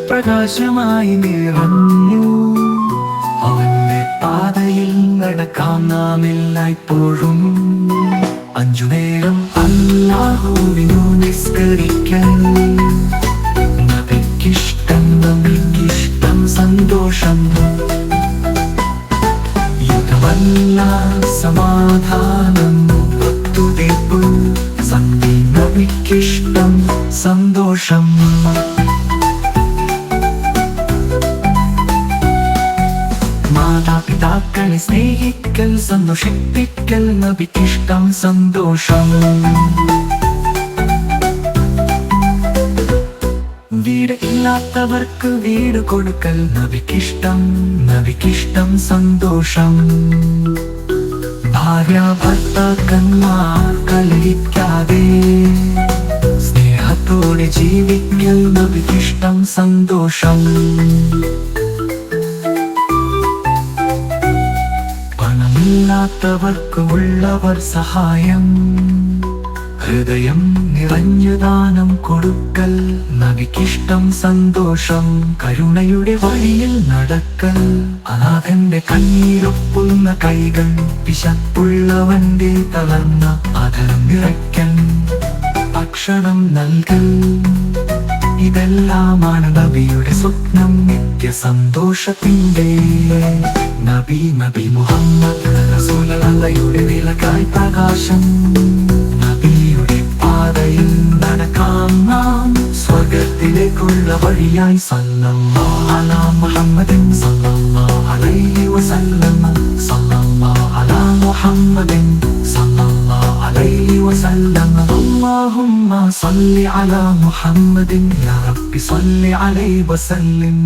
പ്രകാശമായി നിറഞ്ഞു അവന്റെ പാതയിൽ നടക്കാം നാം എല്ലായ്പ്പോഴും. അഞ്ചു നേരം അല്ലാഹുവിനു നിസ്കരിക്കാൻ നബിക്കിഷ്ടം, നബിക്കിഷ്ടം സന്തോഷം. യുദ്ധമല്ല സമാധാനം, ഒത്തുതീർപ്പ്, സന്ധി നബിക്കിഷ്ടം സന്തോഷം. മാതാപിതാക്കളെ സ്നേഹിക്കൽ, സന്തോഷിപ്പിക്കൽ നബിക്കിഷ്ടം സന്തോഷം. വീട് ഇല്ലാത്തവർക്ക് വീട് കൊടുക്കൽ നബിക്കിഷ്ടം, നബിക്കിഷ്ടം സന്തോഷം. ഭാര്യ ഭർത്താക്കന്മാർ കലഹിക്കാതെ സ്നേഹത്തോടെ ജീവിക്കൽ നബിക്കിഷ്ടം സന്തോഷം. പണമില്ലാത്തവർക്ക് ഉള്ളവർ സഹായം, ഹൃദയം നിറഞ്ഞു ദാനം കൊടുക്കൽ നബിക്കിഷ്ടം സന്തോഷം. കരുണയുടെ വഴിയിൽ നടക്കൽ, അനാഥന്റെ കണ്ണീരൊപ്പുന്ന കൈകൾ, വിശപ്പുള്ളവന്റെ തളർന്ന അധരം നിറയ്ക്കൽ, ഭക്ഷണം നൽകൽ, ഇതെല്ലാമാണ് നബിയുടെ സ്വപ്നം, നിത്യ സന്തോഷത്തിന്റെ നബി. നബി മുഹമ്മദ് റസൂലുള്ളാഹിയുടെ വിളക്കായി പ്രകാശം. നബിയുടെ പാതയിൽ നടക്കാം നാം സ്വർഗത്തിലേക്കുള്ള വഴിയായി. സല്ലല്ലാഹു അലാ മുഹമ്മദിൻ സല്ലല്ലാഹു അലൈഹി വസല്ലം, സല്ലല്ലാഹു അലാ മുഹമ്മദിൻ സല്ലല്ലാഹു അലൈഹി വസല്ലം. اللهم صل على محمد يا رب صل عليه وسلم.